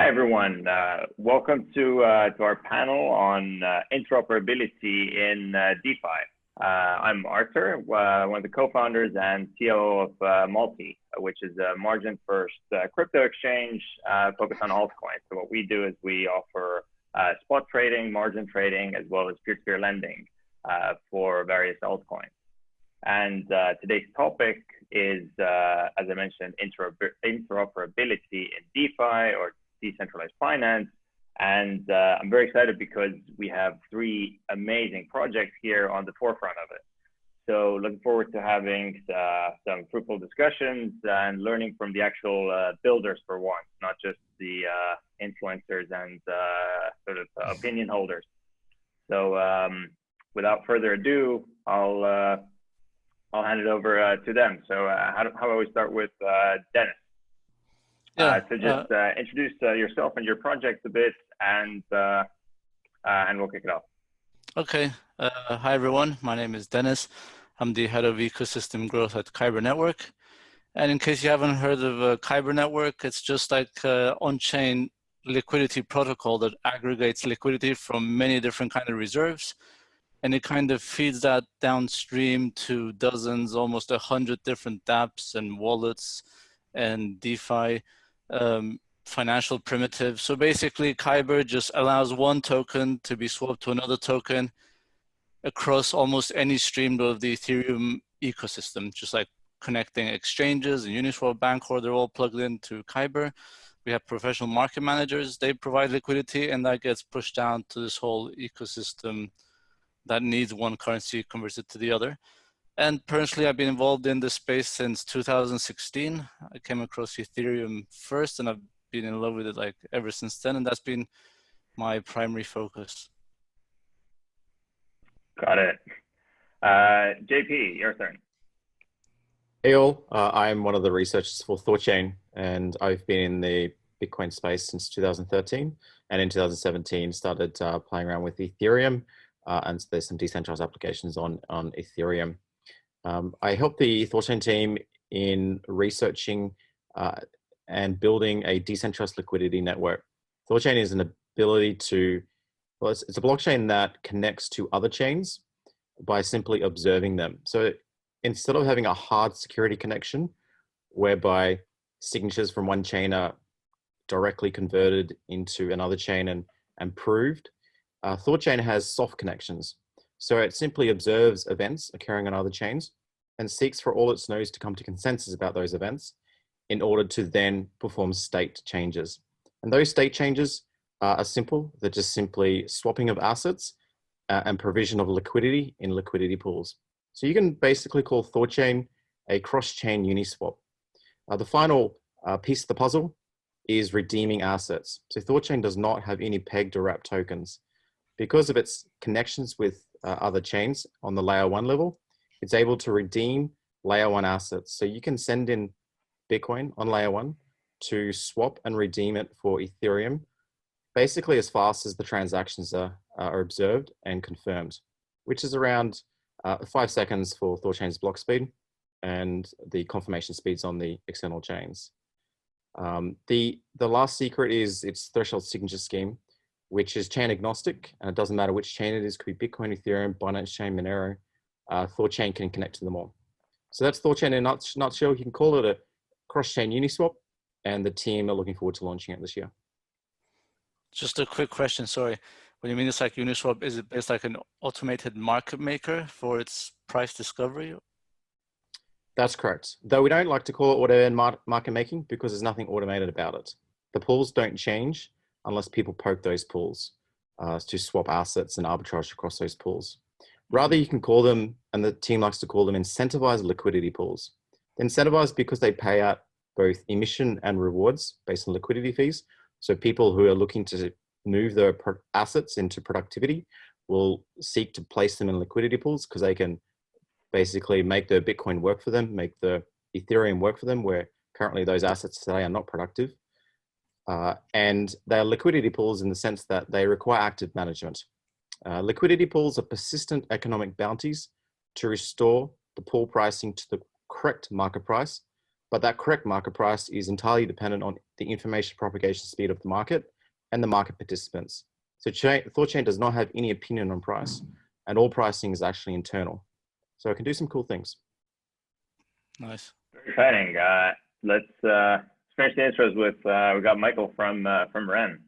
Hi, everyone. Welcome to our panel on interoperability in DeFi. I'm Artur, one of the co-founders and CEO of Multi, which is a margin-first crypto exchange focused on altcoins. So what we do is we offer spot trading, margin trading, as well as peer-to-peer lending for various altcoins. And today's topic is, as I mentioned, interoperability in DeFi or decentralized finance. And I'm very excited because we have three amazing projects here on the forefront of it. So looking forward to having some fruitful discussions and learning from the actual builders for once, not just the influencers and sort of opinion holders. So without further ado, I'll hand it over to them. So how about we start with Deniz? So just introduce yourself and your project a bit, and we'll kick it off. Okay. Hi, everyone. My name is Deniz. I'm the head of ecosystem growth at Kyber Network. And in case you haven't heard of Kyber Network, it's just like an on-chain liquidity protocol that aggregates liquidity from many different kind of reserves. And it kind of feeds that downstream to dozens, almost 100 different dApps and wallets and DeFi financial primitives. So basically, Kyber just allows one token to be swapped to another token across almost any stream of the Ethereum ecosystem, just like connecting exchanges and Uniswap, Bancor, they're all plugged into Kyber. We have professional market managers, they provide liquidity, and that gets pushed down to this whole ecosystem that needs one currency converted to the other. And personally, I've been involved in this space since 2016. I came across Ethereum first, and I've been in love with it like ever since then, and that's been my primary focus. Got it. JP, your turn. Hey all, I'm one of the researchers for Thorchain, and I've been in the Bitcoin space since 2013, and in 2017 started playing around with Ethereum, and there's some decentralized applications on Ethereum. I helped the Thorchain team in researching and building a decentralized liquidity network. Thorchain is an ability to, well, it's a blockchain that connects to other chains by simply observing them. So instead of having a hard security connection whereby signatures from one chain are directly converted into another chain and proved, Thorchain has soft connections. So it simply observes events occurring on other chains and seeks for all its nodes to come to consensus about those events in order to then perform state changes. And those state changes are simple. They're just simply swapping of assets and provision of liquidity in liquidity pools. So you can basically call Thorchain a cross-chain Uniswap. The final piece of the puzzle is redeeming assets. So Thorchain does not have any pegged or wrapped tokens. Because of its connections with other chains on the layer 1 level, it's able to redeem layer 1 assets. So you can send in Bitcoin on layer 1 to swap and redeem it for Ethereum, basically as fast as the transactions are observed and confirmed, which is around 5 seconds for Thorchain's block speed and the confirmation speeds on the external chains. The last secret is its threshold signature scheme, which is chain agnostic, and it doesn't matter which chain it is. Could be Bitcoin, Ethereum, Binance Chain, Monero. Thorchain can connect to them all. So that's Thorchain in a nutshell. You can call it a cross-chain Uniswap, and the team are looking forward to launching it this year. Just a quick question, sorry. When you mean it's like Uniswap, is it like an automated market maker for its price discovery? That's correct. Though we don't like to call it auto-end market making because there's nothing automated about it. The pools don't change unless people poke those pools to swap assets and arbitrage across those pools. Rather, you can call them, and the team likes to call them, incentivized liquidity pools. They're incentivized because they pay out both emission and rewards based on liquidity fees. So people who are looking to move their assets into productivity will seek to place them in liquidity pools because they can basically make their Bitcoin work for them, make the Ethereum work for them, where currently those assets today are not productive. And they're liquidity pools in the sense that they require active management. Liquidity pools are persistent economic bounties to restore the pool pricing to the correct market price but that correct market price is entirely dependent on the information propagation speed of the market and the market participants. So Thorchain does not have any opinion on price, and all pricing is actually internal. So it can do some cool things. Nice. Very exciting. Let's finish the intros with, we got Michael from Ren.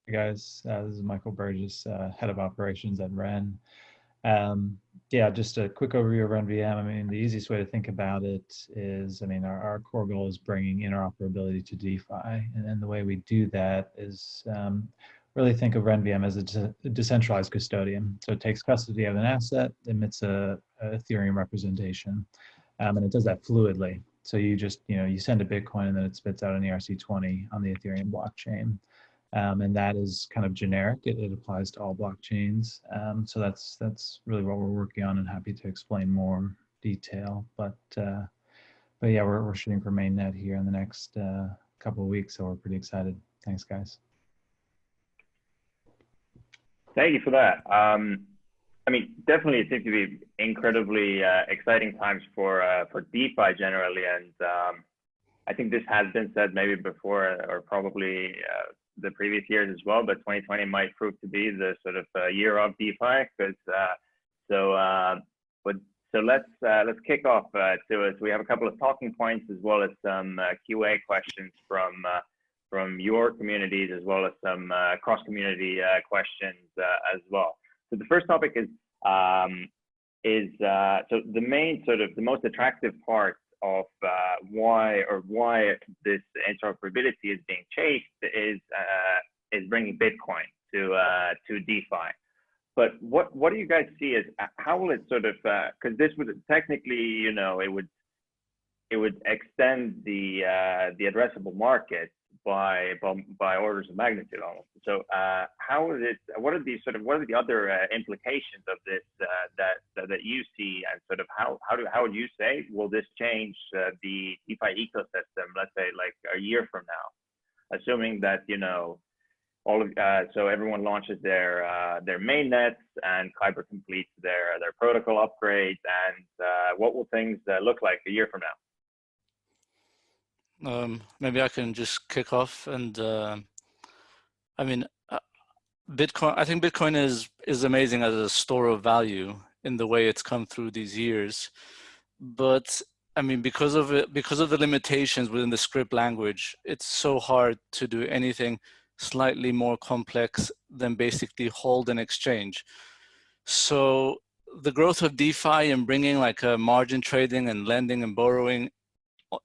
Hey guys, this is Michael Burgess, Head of Operations at Ren. Yeah, just a quick overview of RenVM. I mean, the easiest way to think about it is, I mean, our core goal is bringing interoperability to DeFi. And the way we do that is really think of RenVM as a decentralized custodian. So it takes custody of an asset, emits a Ethereum representation, and it does that fluidly. So you just, you send a Bitcoin and then it spits out an ERC20 on the Ethereum blockchain. And that is kind of generic. It applies to all blockchains. So that's really what we're working on, and happy to explain more detail. But yeah, we're shooting for mainnet here in the next couple of weeks, so we're pretty excited. Thanks, guys. Thank you for that. I mean, definitely it seems to be incredibly exciting times for DeFi generally, and I think this has been said maybe before, or probably the previous years as well, but 2020 might prove to be the sort of year of DeFi. Because so let's kick off to us. We have a couple of talking points as well as some QA questions from your communities, as well as some cross-community questions as well. So the first topic is so the main sort of the most attractive part of why this interoperability is being chased is bringing Bitcoin to DeFi. But what do you guys see as how will it sort of because this would technically it would extend the addressable market by orders of magnitude almost. So how is it? What are the other implications of this that you see, and sort of how would you say will this change the DeFi ecosystem? Let's say like a year from now, assuming that so everyone launches their mainnets and Kyber completes their protocol upgrades, and what will things look like a year from now? Maybe I can just kick off, and I mean, Bitcoin. I think Bitcoin is amazing as a store of value in the way it's come through these years, but I mean, because of the limitations within the script language, it's so hard to do anything slightly more complex than basically hold and exchange. So the growth of DeFi and bringing like a margin trading and lending and borrowing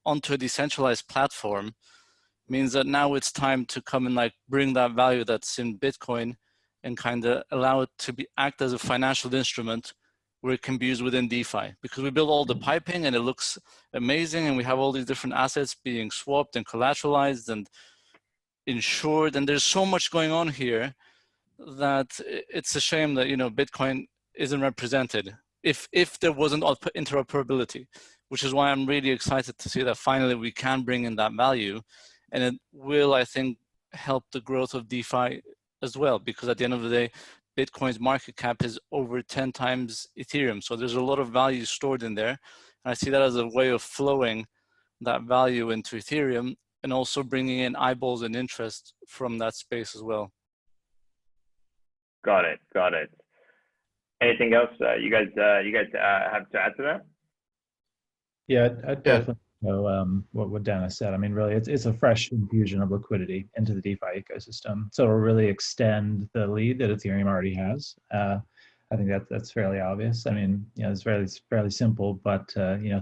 onto a decentralized platform means that now it's time to come and like bring that value that's in Bitcoin and kind of allow it to act as a financial instrument where it can be used within DeFi, because we build all the piping and it looks amazing, and we have all these different assets being swapped and collateralized and insured, and there's so much going on here that it's a shame that Bitcoin isn't represented if there wasn't interoperability, which is why I'm really excited to see that finally we can bring in that value, and it will, I think, help the growth of DeFi as well, because at the end of the day, Bitcoin's market cap is over 10 times Ethereum. So there's a lot of value stored in there. And I see that as a way of flowing that value into Ethereum and also bringing in eyeballs and interest from that space as well. Got it. Anything else you guys have to add to that? Yeah, I definitely know what Deniz said. I mean, really, it's a fresh infusion of liquidity into the DeFi ecosystem. So it'll really extend the lead that Ethereum already has. I think that's fairly obvious. I mean, it's fairly simple, but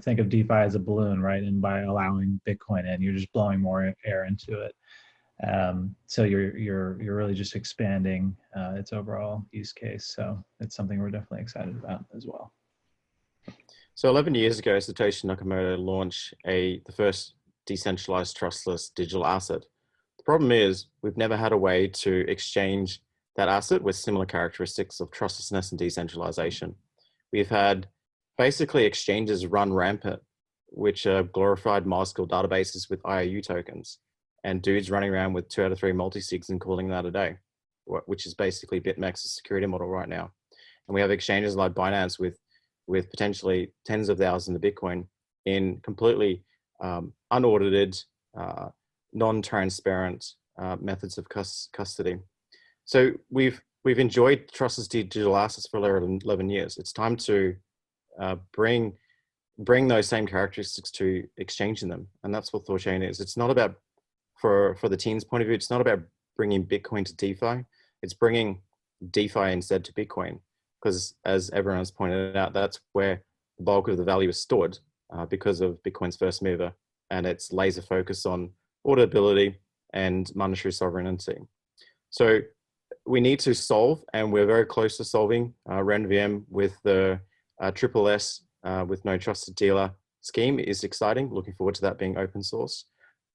think of DeFi as a balloon, right? And by allowing Bitcoin in, you're just blowing more air into it. So you're really just expanding its overall use case. So it's something we're definitely excited about as well. So 11 years ago, Satoshi Nakamoto launched the first decentralized trustless digital asset. The problem is we've never had a way to exchange that asset with similar characteristics of trustlessness and decentralization. We've had basically exchanges run rampant, which are glorified MySQL databases with IOU tokens, and dudes running around with 2 out of 3 multi-sigs and calling that a day, which is basically BitMEX's security model right now. And we have exchanges like Binance with potentially tens of thousands of Bitcoin in completely unaudited, non-transparent methods of custody. So we've enjoyed trustless digital assets for 11 years. It's time to bring those same characteristics to exchanging them, and that's what Thorchain is. It's not about, for the team's point of view, it's not about bringing Bitcoin to DeFi. It's bringing DeFi instead to Bitcoin, because as everyone has pointed out, that's where the bulk of the value is stored because of Bitcoin's first mover and its laser focus on auditability and monetary sovereignty. So we need to solve, and we're very close to solving Ren VM with the triple S with no trusted dealer scheme is exciting. Looking forward to that being open source.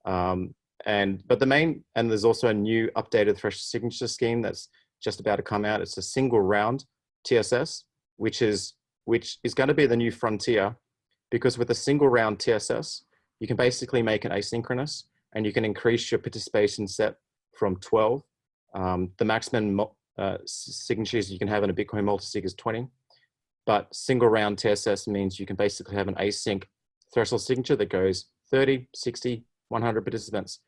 But there's also a new updated threshold signature scheme that's just about to come out. It's a single round TSS, which is going to be the new frontier, because with a single round TSS, you can basically make it asynchronous and you can increase your participation set from 12. The maximum signatures you can have in a Bitcoin multisig is 20. But single round TSS means you can basically have an async threshold signature that goes 30, 60, 100 participants.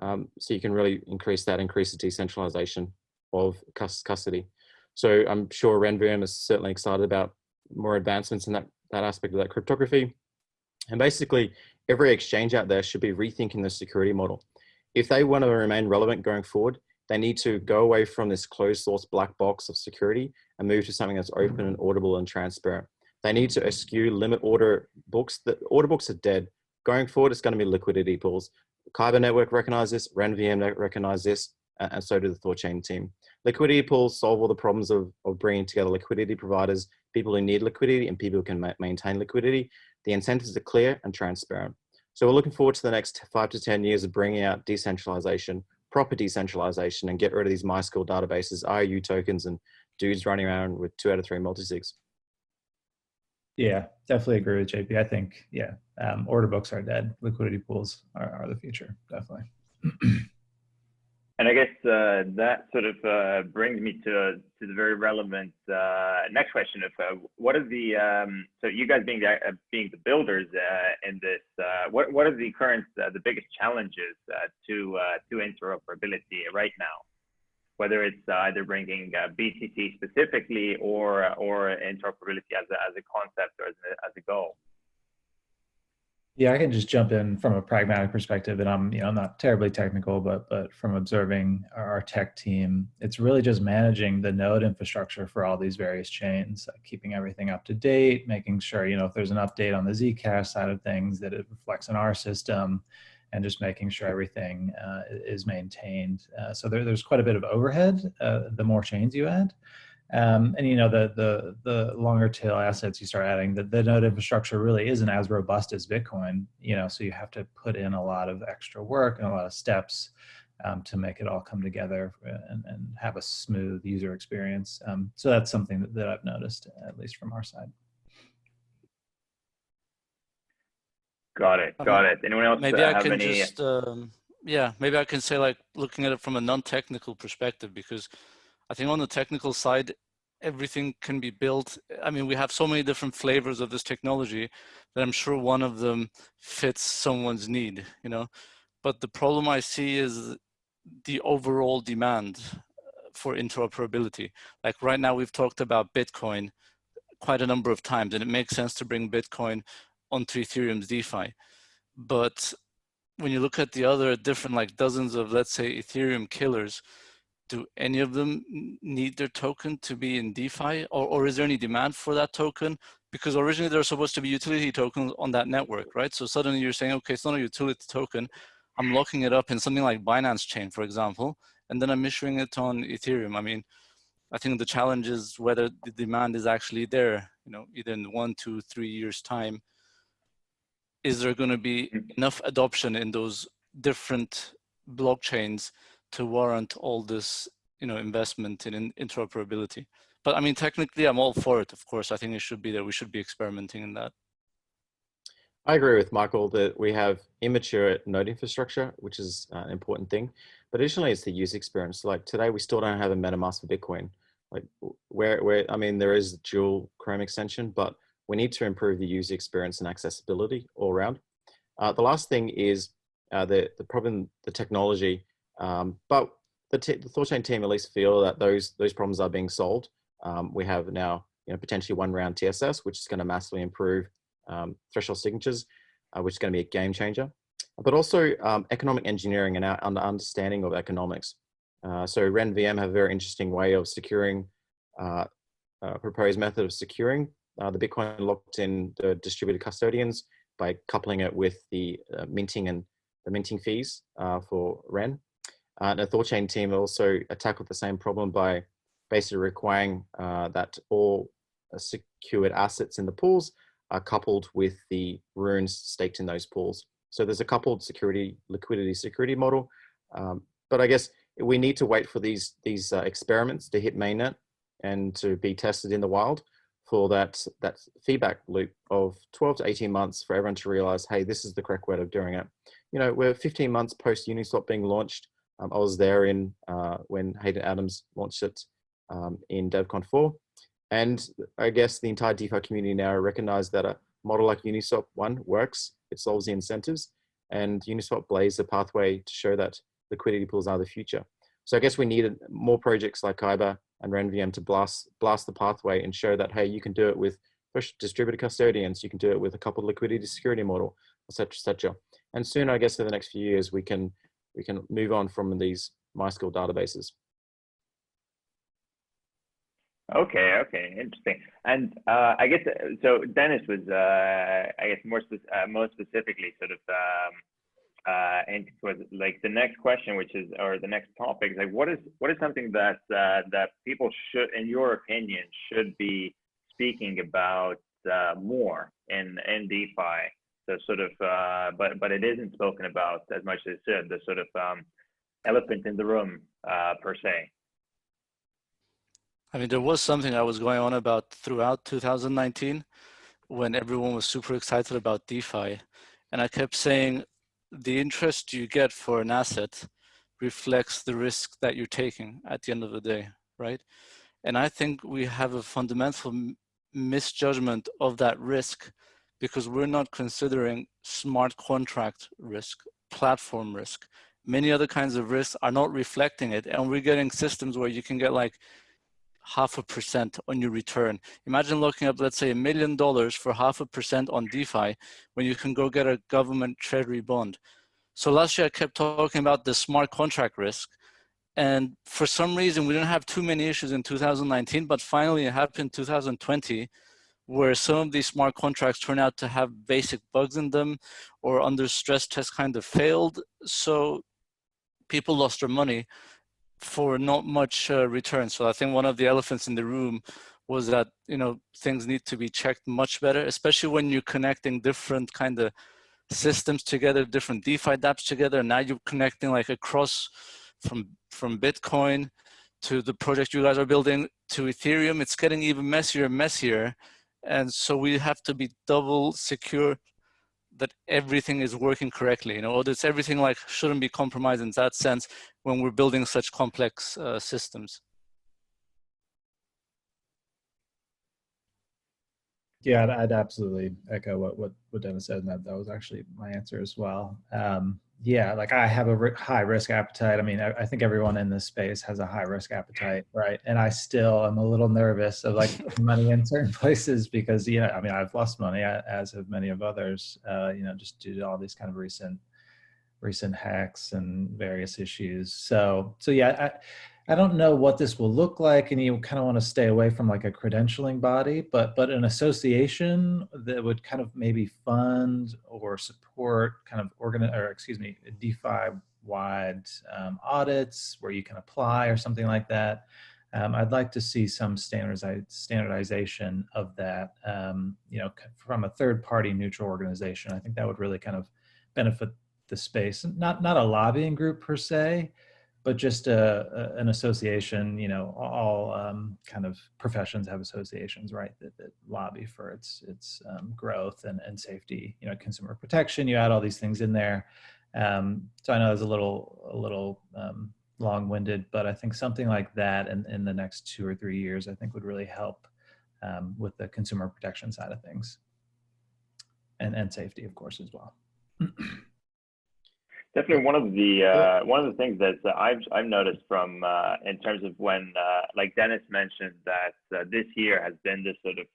So you can really increase the decentralization of custody. So I'm sure RenVM is certainly excited about more advancements in that aspect of that cryptography. And basically, every exchange out there should be rethinking the security model. If they want to remain relevant going forward, they need to go away from this closed source black box of security and move to something that's open and audible and transparent. They need to eschew limit order books. The order books are dead. Going forward, it's going to be liquidity pools. Kyber Network recognize this, RenVM recognize this, and so do the Thorchain team. Liquidity pools solve all the problems of bringing together liquidity providers, people who need liquidity and people who can maintain liquidity. The incentives are clear and transparent. So we're looking forward to the next 5 to 10 years of bringing out decentralization, proper decentralization, and get rid of these MySQL databases, IOU tokens, and dudes running around with 2 out of 3 multisigs. Yeah, definitely agree with JP. I think, yeah, order books are dead. Liquidity pools are the future, definitely. And I guess that sort of brings me to the very relevant next question of what are the so you guys being the builders in this, what are the current the biggest challenges to interoperability right now, whether it's either bringing BTC specifically or interoperability as a concept or as a goal? Yeah, I can just jump in from a pragmatic perspective, and I'm not terribly technical, but from observing our tech team, it's really just managing the node infrastructure for all these various chains, keeping everything up to date, making sure if there's an update on the Zcash side of things that it reflects in our system, and just making sure everything is maintained. So there's quite a bit of overhead the more chains you add. And the longer tail assets you start adding, the node infrastructure really isn't as robust as Bitcoin, so you have to put in a lot of extra work and a lot of steps to make it all come together and have a smooth user experience. So that's something that I've noticed, at least from our side. Got it. Anyone else maybe I have can any? just maybe I can say, like, looking at it from a non-technical perspective, because I think on the technical side, everything can be built. I mean, we have so many different flavors of this technology that I'm sure one of them fits someone's need, But the problem I see is the overall demand for interoperability. Like right now, we've talked about Bitcoin quite a number of times, and it makes sense to bring Bitcoin onto Ethereum's DeFi. But when you look at the other different, like dozens of, let's say, Ethereum killers, do any of them need their token to be in DeFi, or is there any demand for that token? Because originally there's supposed to be utility tokens on that network, right? So suddenly you're saying, okay, it's not a utility token. I'm locking it up in something like Binance Chain, for example, and then I'm issuing it on Ethereum. I mean, I think the challenge is whether the demand is actually there, either in 1, 2, 3 years' time. Is there going to be enough adoption in those different blockchains to warrant all this, investment in interoperability? But I mean, technically, I'm all for it. Of course, I think it should be there. We should be experimenting in that. I agree with Michael that we have immature node infrastructure, which is an important thing. But additionally, it's the user experience. Like today, we still don't have a MetaMask for Bitcoin. Like I mean, there is dual Chrome extension, but we need to improve the user experience and accessibility all around. The last thing is the problem, the technology, but the Thorchain team at least feel that those problems are being solved. We have now potentially one round TSS, which is going to massively improve threshold signatures, which is going to be a game changer. But also economic engineering and our understanding of economics. So Ren VM have a very interesting way of securing, proposed method of securing the Bitcoin locked in the distributed custodians by coupling it with the minting and the minting fees for Ren. The Thorchain team also tackled the same problem by basically requiring that all secured assets in the pools are coupled with the runes staked in those pools. So there's a coupled liquidity security model. But I guess we need to wait for these experiments to hit mainnet and to be tested in the wild for that feedback loop of 12 to 18 months for everyone to realize, hey, this is the correct way of doing it. We're 15 months post Uniswap being launched. I was there when Hayden Adams launched it in DevCon 4. And I guess the entire DeFi community now recognize that a model like Uniswap 1 works. It solves the incentives, and Uniswap blazed a pathway to show that liquidity pools are the future. So I guess we needed more projects like Kyber and Ren VM to blast the pathway and show that, hey, you can do it with distributed custodians, you can do it with a coupled liquidity security model, etc., etc. And soon, I guess, for the next few years, we can move on from these MySQL databases. Okay, interesting. And I guess so. Deniz was, I guess, most specifically, sort of, and was like the next question, which is, or the next topic, is like, what is something that that people should, in your opinion, should be speaking about more in DeFi? So sort of, but it isn't spoken about as much as it should. The sort of elephant in the room, per se. I mean, there was something I was going on about throughout 2019 when everyone was super excited about DeFi. And I kept saying, the interest you get for an asset reflects the risk that you're taking at the end of the day, right? And I think we have a fundamental misjudgment of that risk because we're not considering smart contract risk, platform risk. Many other kinds of risks are not reflecting it. And we're getting systems where you can get like 0.5% on your return. Imagine looking up, let's say, $1 million for 0.5% on DeFi when you can go get a government treasury bond. So last year I kept talking about the smart contract risk. And for some reason, we didn't have too many issues in 2019, but finally it happened in 2020, where some of these smart contracts turn out to have basic bugs in them or under stress test kind of failed. So people lost their money for not much return. So I think one of the elephants in the room was that, things need to be checked much better, especially when you're connecting different kind of systems together, different DeFi dApps together. Now you're connecting like across from Bitcoin to the project you guys are building to Ethereum. It's getting even messier and messier. And so we have to be double secure that everything is working correctly. It's everything like shouldn't be compromised in that sense when we're building such complex systems. Yeah, I'd absolutely echo what Deniz said, and that was actually my answer as well. Yeah, like I have a high risk appetite. I mean, I think everyone in this space has a high risk appetite, right? And I still am a little nervous of like putting money in certain places because, I mean, I've lost money, as have many of others, just due to all these kind of recent hacks and various issues. So yeah, I don't know what this will look like, and you kind of want to stay away from like a credentialing body, but an association that would kind of maybe fund or support kind of DeFi-wide audits where you can apply or something like that. I'd like to see some standardization of that, from a third-party neutral organization. I think that would really kind of benefit the space. Not a lobbying group per se, but just an association. All kind of professions have associations, right, that lobby for its growth and safety. Consumer protection. You add all these things in there. So I know it's a little long-winded, but I think something like that in the next 2 or 3 years, I think would really help with the consumer protection side of things, and safety, of course, as well. Definitely one of the things that I've noticed from in terms of when like Deniz mentioned that this year has been this sort of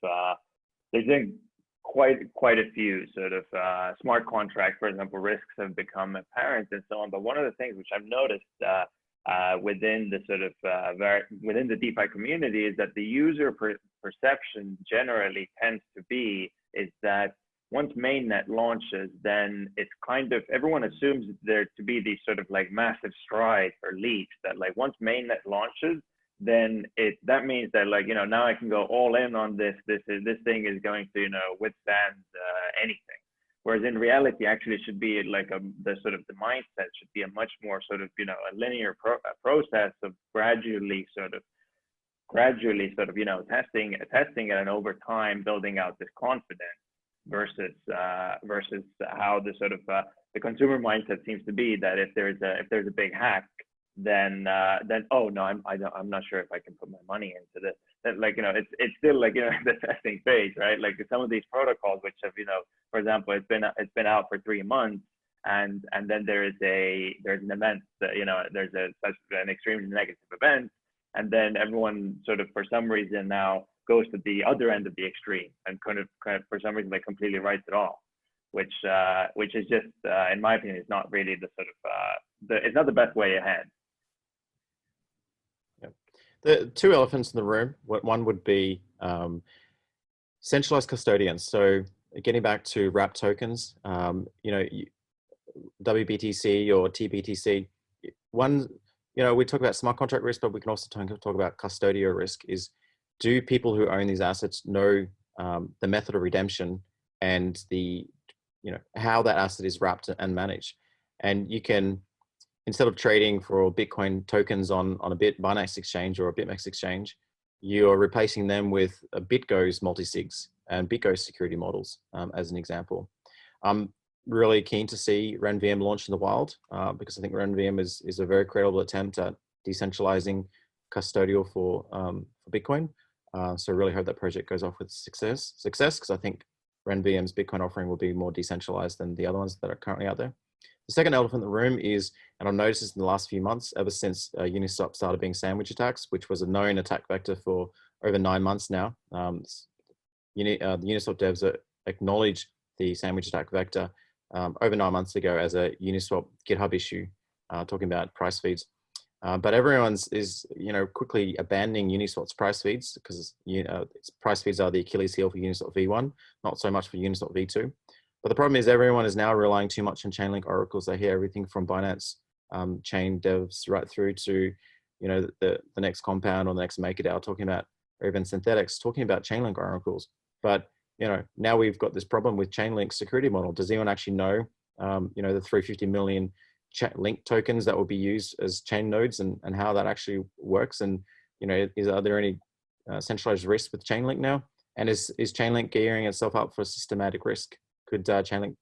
there's been quite a few sort of smart contract, for example, risks have become apparent and so on. But one of the things which I've noticed within the sort of within the DeFi community is that the user perception generally tends to be is that once mainnet launches, then it's kind of everyone assumes there to be these sort of like massive strides or leaps that like once mainnet launches, then that means that like now I can go all in on this thing is going to withstand anything. Whereas in reality, actually, it should be like the mindset should be a much more sort of a linear process of gradually testing it and over time building out this confidence versus how the sort of the consumer mindset seems to be that if there's a big hack, then oh no, I'm not sure if I can put my money into this. That like it's still like the testing phase, right? Like some of these protocols which have for example it's been out for 3 months and then there's an event that there's such an extremely negative event, and then everyone sort of for some reason now goes to the other end of the extreme and kind of for some reason like completely writes it off, which is just in my opinion is not really the sort of it's not the best way ahead. The two elephants in the room, one would be centralized custodians. So getting back to wrap tokens, WBTC or TBTC, we talk about smart contract risk, but we can also talk about custodial risk. Is do people who own these assets know the method of redemption and the how that asset is wrapped and managed? And you can, instead of trading for Bitcoin tokens on a Binance exchange or a BitMEX exchange, you're replacing them with BitGo's multi-sigs and BitGo's security models, as an example. I'm really keen to see RenVM launch in the wild because I think RenVM is a very credible attempt at decentralizing custodial for Bitcoin. So I really hope that project goes off with success because I think RenVM's Bitcoin offering will be more decentralized than the other ones that are currently out there. The second elephant in the room is, and I've noticed this in the last few months, ever since Uniswap started being sandwich attacks, which was a known attack vector for over 9 months now. The Uniswap devs acknowledged the sandwich attack vector over 9 months ago as a Uniswap GitHub issue, talking about price feeds. But everyone's is quickly abandoning Uniswap's price feeds because its price feeds are the Achilles heel for Uniswap v1, not so much for Uniswap v2. But the problem is everyone is now relying too much on Chainlink oracles. I hear everything from Binance chain devs right through to the next Compound or the next MakerDAO talking about, or even Synthetics talking about Chainlink oracles. But now we've got this problem with Chainlink security model. Does anyone actually know the 350 million link tokens that will be used as chain nodes and how that actually works? And are there any centralized risks with Chainlink now? And is Chainlink gearing itself up for systematic risk? Could Chainlink,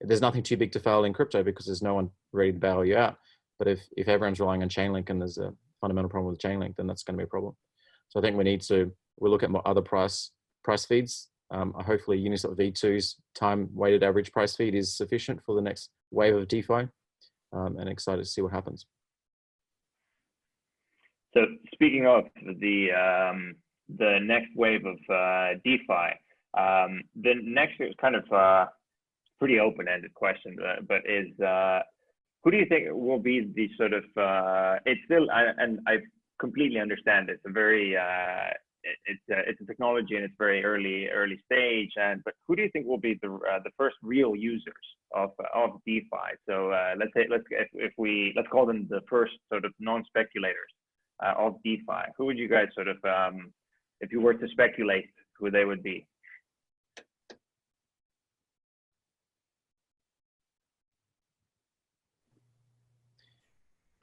there's nothing too big to fail in crypto because there's no one ready to bail you out. But if everyone's relying on Chainlink and there's a fundamental problem with Chainlink, then that's going to be a problem. So I think we'll look at other price feeds. Hopefully Uniswap v2's time weighted average price feed is sufficient for the next wave of DeFi, and excited to see what happens. So speaking of the next wave of DeFi, the next is kind of pretty open-ended question, but is who do you think will be the sort of it's still, and I completely understand it's a very it's a technology and it's very early stage, but who do you think will be the first real users of DeFi? So let's call them the first sort of non-speculators of DeFi. Who would you guys sort of if you were to speculate who they would be?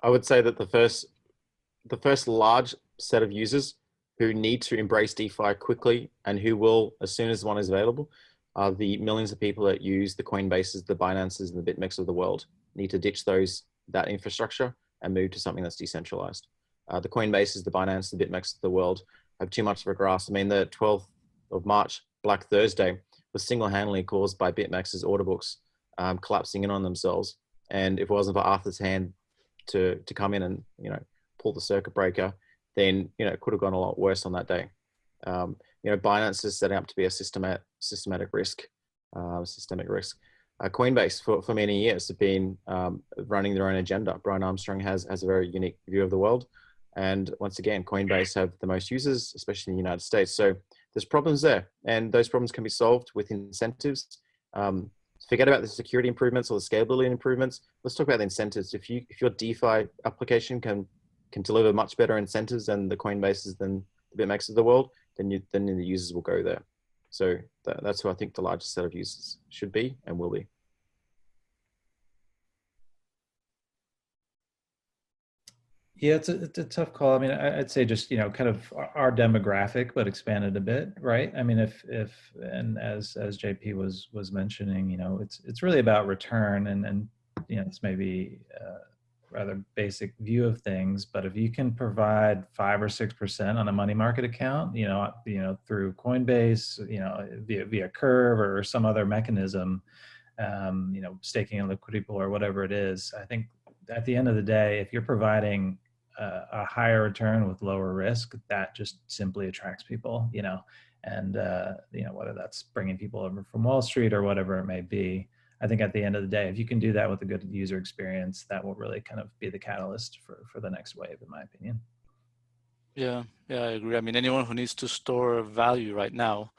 I would say that the first large set of users who need to embrace DeFi quickly and who will, as soon as one is available, are the millions of people that use the Coinbases, the Binances, and the BitMEX of the world. Need to ditch that infrastructure and move to something that's decentralized. The Coinbases, the Binance, the BitMEX of the world have too much of a grasp. I mean, the 12th of March, Black Thursday, was single-handedly caused by BitMEX's order books collapsing in on themselves. And if it wasn't for Arthur's hand to come in and, you know, pull the circuit breaker, then, you know, it could have gone a lot worse on that day. You know, Binance is setting up to be a systemic risk. Coinbase for many years have been running their own agenda. Brian Armstrong has a very unique view of the world. And once again, Coinbase have the most users, especially in the United States. So there's problems there, and those problems can be solved with incentives. Forget about the security improvements or the scalability improvements. Let's talk about the incentives. If your DeFi application can deliver much better incentives than the Coinbases, than the BitMEX of the world, then the users will go there. So that's who I think the largest set of users should be and will be. Yeah, it's a tough call. I mean, I'd say just, you know, kind of our demographic, but expanded a bit, right? I mean, if and as JP was mentioning, you know, it's really about return, and you know, it's maybe a rather basic view of things, but if you can provide 5 or 6% on a money market account, you know, through Coinbase, you know, via Curve or some other mechanism, you know, staking a liquidity pool or whatever it is, I think at the end of the day, if you're providing a higher return with lower risk, that just simply attracts people, you know, and you know, whether that's bringing people over from Wall Street or whatever it may be. I think at the end of the day, if you can do that with a good user experience, that will really kind of be the catalyst for the next wave, in my opinion. Yeah, I agree. I mean, anyone who needs to store value right now,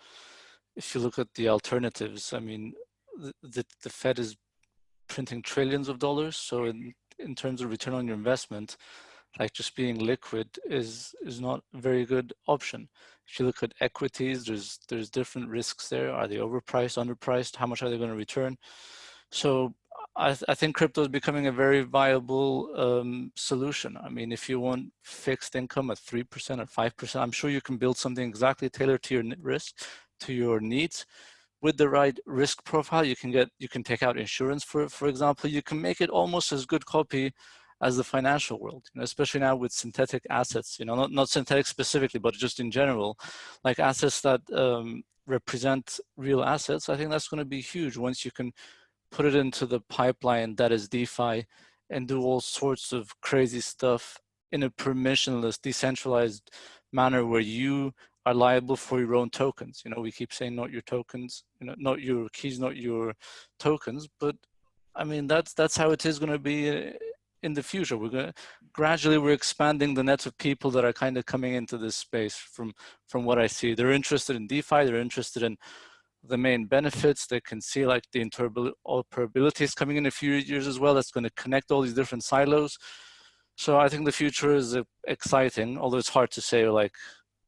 if you look at the alternatives, I mean, the Fed is printing trillions of dollars. So in terms of return on your investment, like just being liquid is not a very good option. If you look at equities, there's different risks there. Are they overpriced, underpriced? How much are they going to return? So I think crypto is becoming a very viable solution. I mean, if you want fixed income at 3% or 5%, I'm sure you can build something exactly tailored to your risk, to your needs. With the right risk profile, you can take out insurance, for example. You can make it almost as good copy as the financial world, you know, especially now with synthetic assets, you know, not synthetic specifically, but just in general, like assets that represent real assets. I think that's going to be huge once you can put it into the pipeline that is DeFi and do all sorts of crazy stuff in a permissionless, decentralized manner where you are liable for your own tokens. You know, we keep saying not your tokens, you know, not your keys, not your tokens, but I mean, that's how it is going to be in the future. We're expanding the net of people that are kind of coming into this space from what I see. They're interested in DeFi, they're interested in the main benefits. They can see like the interoperability is coming in a few years as well. That's going to connect all these different silos. So I think the future is exciting, although it's hard to say like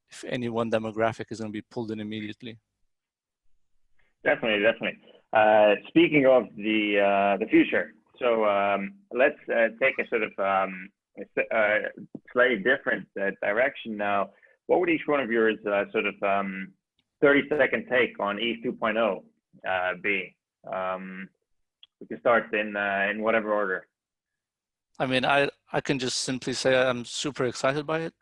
if any one demographic is going to be pulled in immediately. Definitely. Speaking of the future, so let's take a sort of slightly different direction now. What would each one of yours sort of 30-second take on ETH 2.0 be? We can start in whatever order. I mean, I can just simply say I'm super excited by it.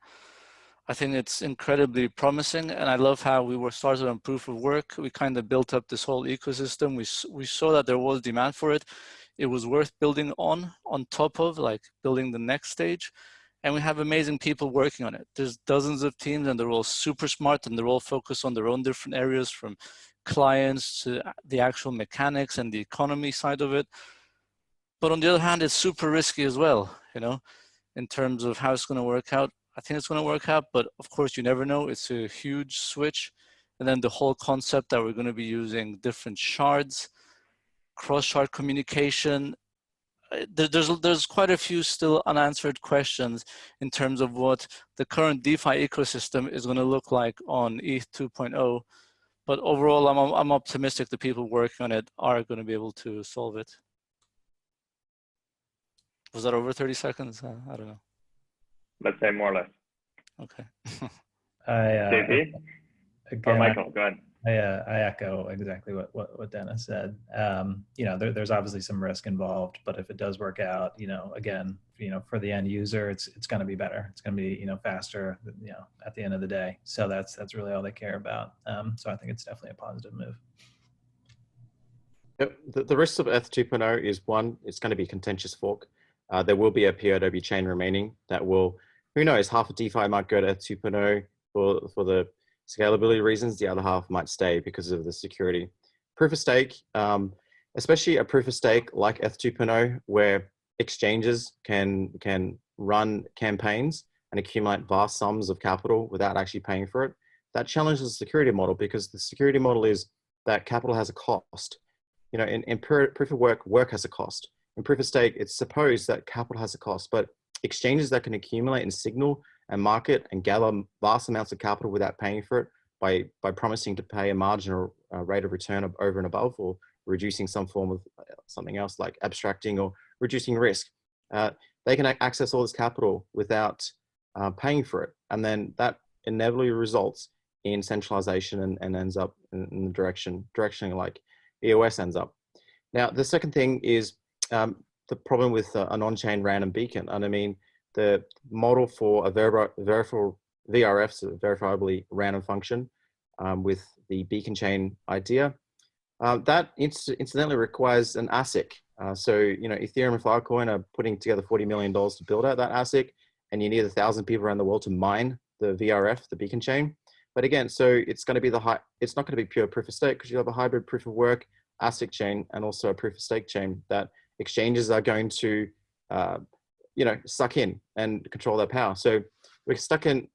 I think it's incredibly promising, and I love how we were started on proof of work. We kind of built up this whole ecosystem. We saw that there was demand for it. It was worth building on top of, like building the next stage. And we have amazing people working on it. There's dozens of teams, and they're all super smart, and they're all focused on their own different areas, from clients to the actual mechanics and the economy side of it. But on the other hand, it's super risky as well, you know, in terms of how it's going to work out. I think it's going to work out, but of course you never know. It's a huge switch. And then the whole concept that we're going to be using different shards, cross-shard communication. There's quite a few still unanswered questions in terms of what the current DeFi ecosystem is going to look like on ETH 2.0. But overall, I'm optimistic the people working on it are going to be able to solve it. Was that over 30 seconds? I don't know. Let's say more or less. Okay. JP? Again, Michael, go ahead. I echo exactly what Deniz said. You know, there's obviously some risk involved, but if it does work out, you know, again, you know, for the end user, it's going to be better. It's going to be, you know, faster, you know, at the end of the day. So that's really all they care about. So I think it's definitely a positive move. The risks of ETH 2.0 is one, it's going to be a contentious fork. There will be a POW chain remaining that will, who knows, half of DeFi might go to ETH 2.0 for the scalability reasons. The other half might stay because of the security. Proof of stake, especially a proof of stake like ETH 2.0, where exchanges can run campaigns and accumulate vast sums of capital without actually paying for it. That challenges the security model, because the security model is that capital has a cost. You know, in proof of work has a cost. In proof of stake, it's supposed that capital has a cost, but exchanges that can accumulate and signal and market and gather vast amounts of capital without paying for it by promising to pay a marginal rate of return of over and above, or reducing some form of something else like abstracting or reducing risk, they can access all this capital without paying for it. And then that inevitably results in centralization and ends up in the direction like EOS ends up. Now, the second thing is the problem with an on-chain RAN and beacon. And I mean, the model for a verifiable VRF, so verifiably random function, with the beacon chain idea, that incidentally requires an ASIC. So, you know, Ethereum and Filecoin are putting together $40 million to build out that ASIC, and you need 1,000 people around the world to mine the VRF, the beacon chain. But again, so it's going to be it's not going to be pure proof of stake, because you have a hybrid proof of work ASIC chain and also a proof of stake chain that exchanges are going to, you know, suck in and control their power. So we're stuck in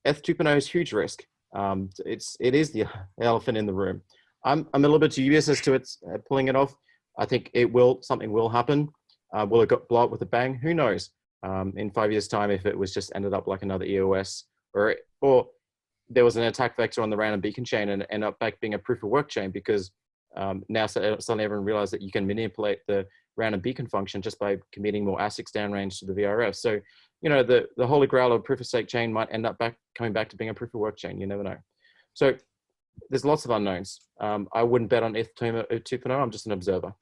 ETH 2.0 is huge risk. It is the elephant in the room. I'm a little bit dubious as to its pulling it off. I think something will happen. Will it blow up with a bang? Who knows? In 5 years' time, if it was just ended up like another EOS, or there was an attack vector on the random beacon chain and end up back being a proof of work chain, because now suddenly everyone realized that you can manipulate the random beacon function just by committing more ASICs downrange to the VRF. So, you know, the holy grail of proof of stake chain might end up coming back to being a proof of work chain. You never know. So there's lots of unknowns. I wouldn't bet on ETH 2.0. I'm just an observer.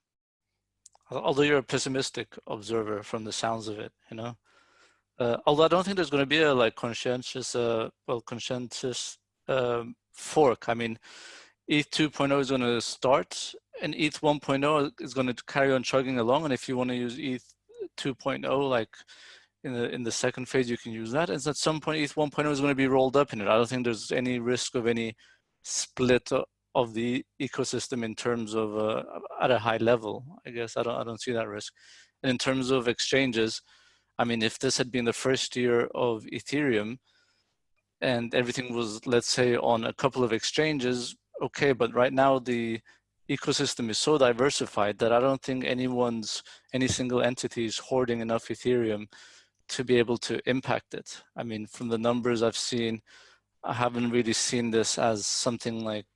Although you're a pessimistic observer from the sounds of it, you know. Although I don't think there's going to be a like conscientious fork. I mean, ETH 2.0 is going to start, and ETH 1.0 is going to carry on chugging along. And if you want to use ETH 2.0, like in the second phase, you can use that. And at some point, ETH 1.0 is going to be rolled up in it. I don't think there's any risk of any split of the ecosystem in terms of at a high level. I guess I don't see that risk. And in terms of exchanges, I mean, if this had been the first year of Ethereum and everything was, let's say, on a couple of exchanges, okay, but right now the ecosystem is so diversified that I don't think any single entity is hoarding enough Ethereum to be able to impact it. I mean, from the numbers I've seen, I haven't really seen this as something like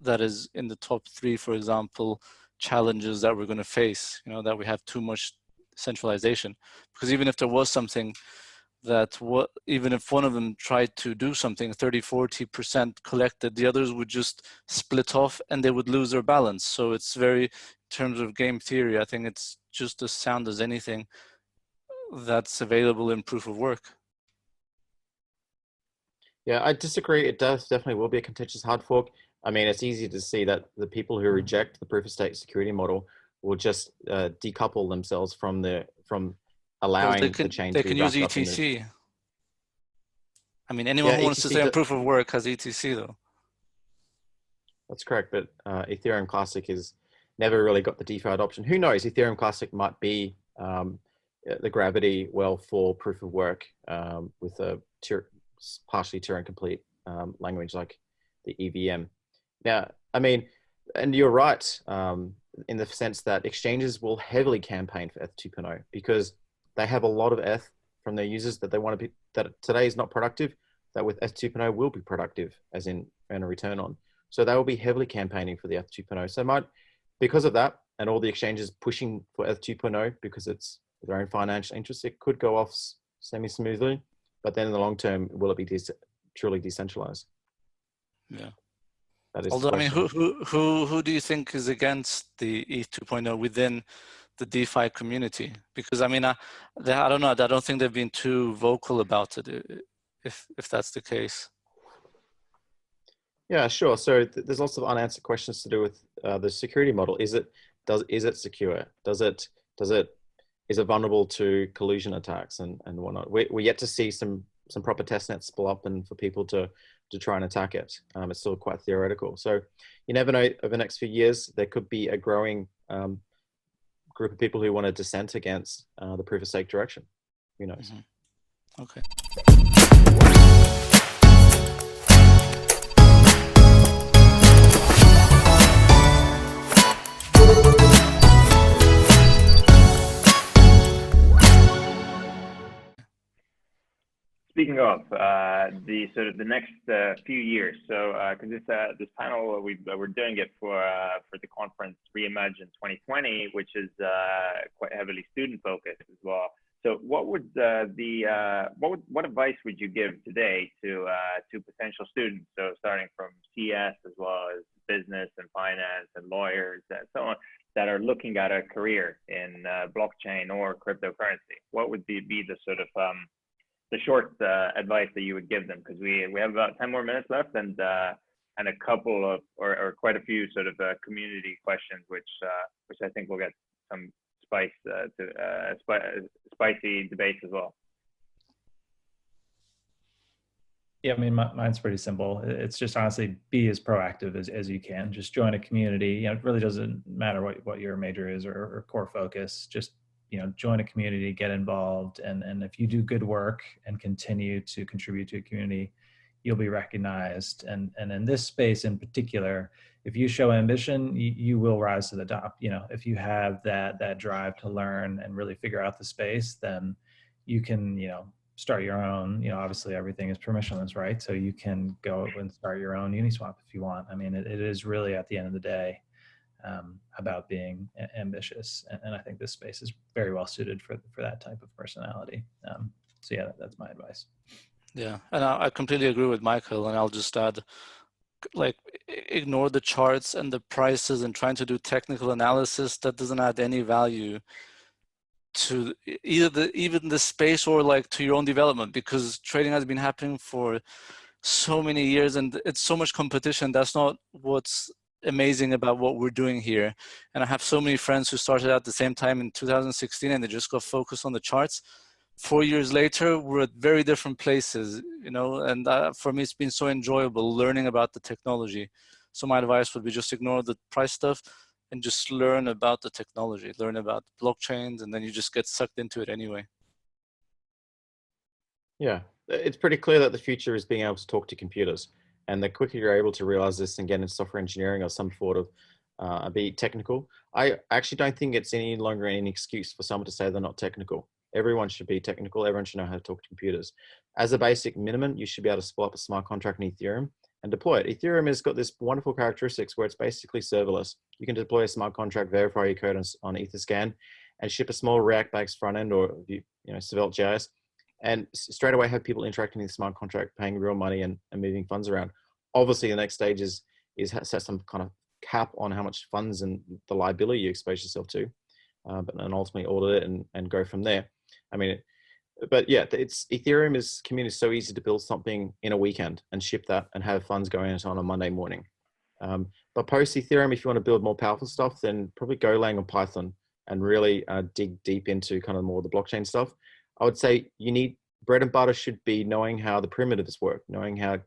that is in the top 3, for example, challenges that we're going to face, you know, that we have too much centralization. Because even if there was something that even if one of them tried to do something 30-40% collected, the others would just split off and they would lose their balance. So it's very, in terms of game theory, I think it's just as sound as anything that's available in proof of work. Yeah, I disagree. It definitely will be a contentious hard fork. I mean, it's easy to see that the people who reject the proof of stake security model will just decouple themselves from allowing the chain to be They can use ETC. I mean, anyone who wants to stay on proof of work has ETC, though. That's correct, but Ethereum Classic has never really got the DeFi adoption. Who knows? Ethereum Classic might be the gravity well for proof of work with a partially Turing complete language like the EVM. Now, I mean, and you're right in the sense that exchanges will heavily campaign for ETH 2.0 because they have a lot of ETH from their users that they want to be, that today is not productive, that with ETH 2.0 will be productive, as in earn a return on. So they will be heavily campaigning for the ETH 2.0. So because of that, and all the exchanges pushing for ETH 2.0 because it's their own financial interests, it could go off semi-smoothly, but then in the long term, will it be truly decentralized? Yeah. Although, I mean, who do you think is against the ETH 2.0 within the DeFi community? Because I mean, I don't know. I don't think they've been too vocal about it. If that's the case. Yeah, sure. So there's lots of unanswered questions to do with the security model. Is it secure? Is it vulnerable to collusion attacks and whatnot? We're yet to see some proper test nets spill up and for people to try and attack it. It's still quite theoretical. So you never know, over the next few years, there could be a growing group of people who want to dissent against the proof of stake direction. Who knows? Mm-hmm. Okay. Speaking of the next few years, so because this panel we're doing it for the conference REIMAGINE 2020, which is quite heavily student focused as well. So what would what advice would you give today to potential students? So starting from CS as well as business and finance and lawyers and so on that are looking at a career in blockchain or cryptocurrency. What would be the sort of the short advice that you would give them? Because we have about 10 more minutes left and a couple of or quite a few sort of community questions, which I think will get some spicy debates as well. Yeah, I mean, mine's pretty simple. It's just honestly be as proactive as you can. Just join a community. You know, it really doesn't matter what your major is or core focus. Just, you know, join a community, get involved, and if you do good work and continue to contribute to a community, you'll be recognized. And in this space in particular, if you show ambition, you will rise to the top. You know, if you have that drive to learn and really figure out the space, then you can, you know, start your own. You know, obviously everything is permissionless, right? So you can go and start your own Uniswap if you want. I mean, it is really at the end of the day about being ambitious, and I think this space is very well suited for that type of personality. So yeah, that's my advice. Yeah, and I completely agree with Michael, and I'll just add, like, ignore the charts and the prices and trying to do technical analysis that doesn't add any value to even the space or like to your own development, because trading has been happening for so many years and it's so much competition. That's not what's amazing about what we're doing here. And I have so many friends who started at the same time in 2016 and they just got focused on the charts. 4 years later, we're at very different places, you know, and for me, it's been so enjoyable learning about the technology. So my advice would be just ignore the price stuff and just learn about the technology, learn about blockchains, and then you just get sucked into it anyway. Yeah, it's pretty clear that the future is being able to talk to computers. And the quicker you're able to realize this and get into software engineering or some sort of be technical, I actually don't think it's any longer any excuse for someone to say they're not technical. Everyone should be technical. Everyone should know how to talk to computers. As a basic minimum, you should be able to split up a smart contract in Ethereum and deploy it. Ethereum has got this wonderful characteristics where it's basically serverless. You can deploy a smart contract, verify your code on Etherscan, and ship a small React-based front end or Svelte.js, and straight away have people interacting with the smart contract, paying real money and moving funds around. Obviously, the next stage is set some kind of cap on how much funds and the liability you expose yourself to, but then ultimately audit it and go from there. I mean, but yeah, Ethereum community is so easy to build something in a weekend and ship that and have funds going out on a Monday morning. But post Ethereum, if you want to build more powerful stuff, then probably Golang or Python and really dig deep into kind of more of the blockchain stuff. I would say you need bread and butter should be knowing how the primitives work, knowing how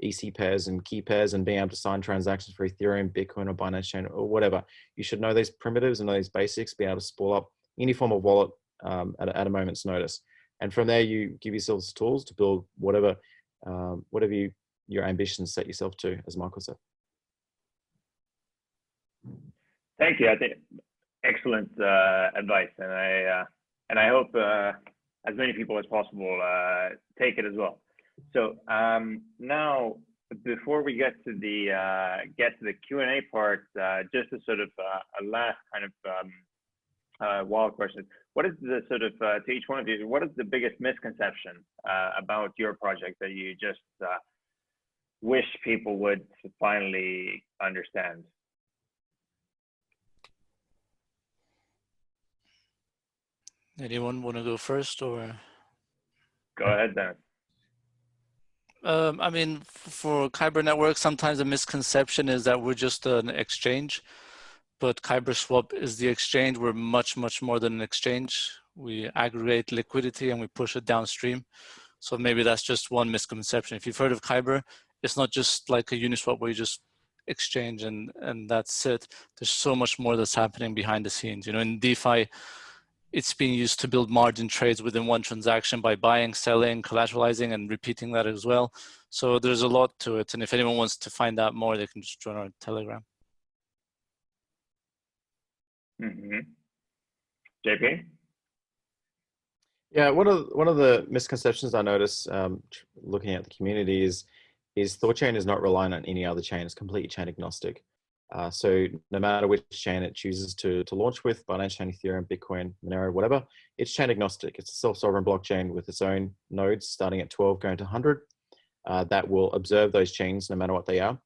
EC pairs and key pairs and being able to sign transactions for Ethereum, Bitcoin, or Binance Chain or whatever. You should know these primitives and know these basics, be able to spool up any form of wallet at a moment's notice. And from there, you give yourselves tools to build whatever your ambitions set yourself to, as Michael said. Thank you. I think excellent advice, and I hope as many people as possible take it as well. So now, before we get to the Q&A part, just a sort of a last kind of wild question. What is the sort of to each one of you? What is the biggest misconception about your project that you just wish people would finally understand? Anyone want to go first, or? Go ahead, Deniz. I mean, for Kyber Network, sometimes the misconception is that we're just an exchange, but Kyber Swap is the exchange. We're much, much more than an exchange. We aggregate liquidity and we push it downstream. So maybe that's just one misconception. If you've heard of Kyber, it's not just like a Uniswap where you just exchange and that's it. There's so much more that's happening behind the scenes. You know, in DeFi, it's being used to build margin trades within one transaction by buying, selling, collateralizing, and repeating that as well. So there's a lot to it. And if anyone wants to find out more, they can just join our Telegram. Mm-hmm. JP? Yeah, one of the misconceptions I notice looking at the community is Thorchain is not reliant on any other chain. It's completely chain agnostic. So no matter which chain it chooses to launch with, Binance Chain, Ethereum, Bitcoin, Monero, whatever, it's chain agnostic. It's a self-sovereign blockchain with its own nodes starting at 12 going to 100 that will observe those chains no matter what they are.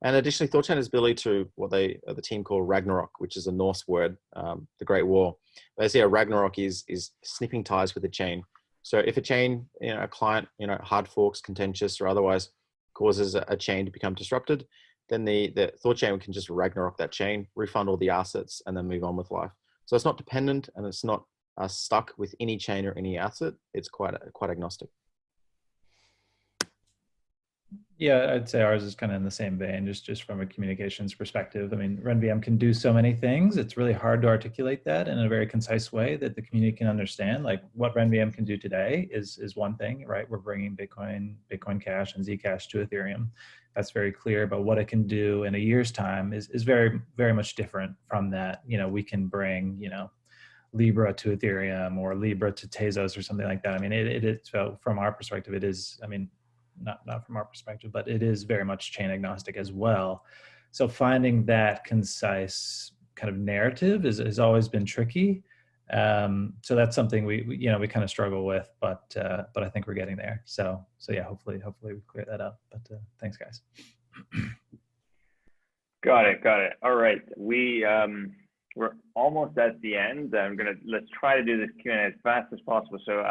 And additionally, Thorchain has ability to what the team call Ragnarok, which is a Norse word, the Great War. Basically, a Ragnarok is snipping ties with a chain. So if a chain, a client, hard forks, contentious, or otherwise causes a chain to become disrupted, then the Thorchain can just Ragnarok that chain, refund all the assets, and then move on with life. So it's not dependent and it's not stuck with any chain or any asset. It's quite agnostic. Yeah, I'd say ours is kind of in the same vein, just from a communications perspective. I mean, RenVM can do so many things. It's really hard to articulate that in a very concise way that the community can understand. Like what RenVM can do today is one thing, right? We're bringing Bitcoin Cash and Zcash to Ethereum. That's very clear. But what it can do in a year's time is very, very much different from that. We can bring, Libra to Ethereum or Libra to Tezos or something like that. I mean, so from our perspective, it is, I mean, not from our perspective, but it is very much chain agnostic as well. So finding that concise kind of narrative has always been tricky. So that's something we kind of struggle with, but I think we're getting there. So yeah, hopefully we clear that up. But thanks, guys. Got it. All right, we're almost at the end. Let's try to do this Q&A as fast as possible. So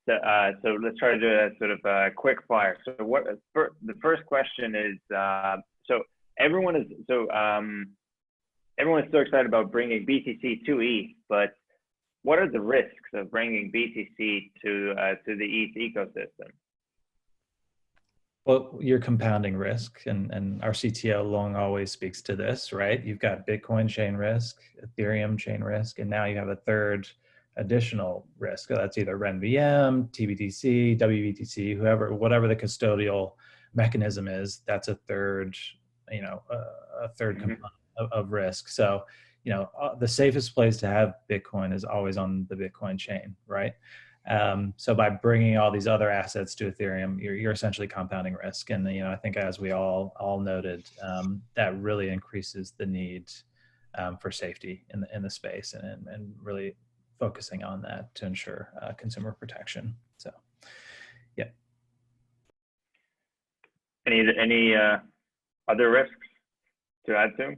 let's try to do a sort of quick fire. So the first question is, so everyone is so excited about bringing BTC to ETH, but what are the risks of bringing BTC to the ETH ecosystem? Well, you're compounding risk, and our CTO Long always speaks to this, right? You've got Bitcoin chain risk, Ethereum chain risk, and now you have a third additional risk. That's either RenVM, TBTC, WBTC, whatever the custodial mechanism is. That's a third, component of risk. So, the safest place to have Bitcoin is always on the Bitcoin chain, right? So by bringing all these other assets to Ethereum, you're essentially compounding risk. And, I think as we all noted, that really increases the need for safety in the space and really focusing on that to ensure consumer protection. So, yeah. Any other risks to add to?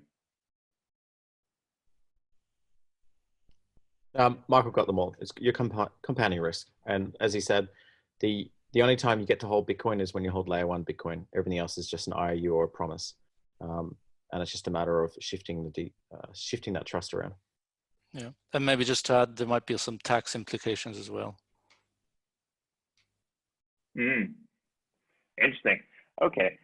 Michael got them all. It's your compounding risk, and as he said, the only time you get to hold Bitcoin is when you hold layer 1 Bitcoin. Everything else is just an IOU or a promise, and it's just a matter of shifting that trust around. Yeah, and maybe just to add, there might be some tax implications as well. Interesting. Okay.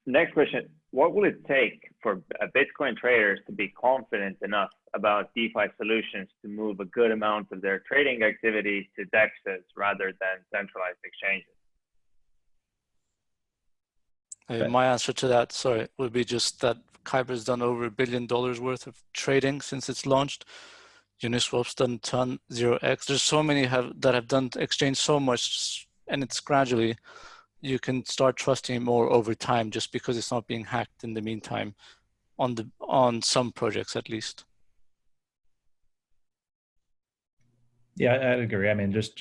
Next question. What will it take for Bitcoin traders to be confident enough about DeFi solutions to move a good amount of their trading activity to DEXs rather than centralized exchanges? My answer to that, would be just that Kyber's done over $1 billion worth of trading since it's launched. Uniswap's done 0x. There's so many that have done exchange so much, and it's gradually. You can start trusting it more over time, just because it's not being hacked in the meantime, on some projects at least. Yeah, I'd agree. I mean, just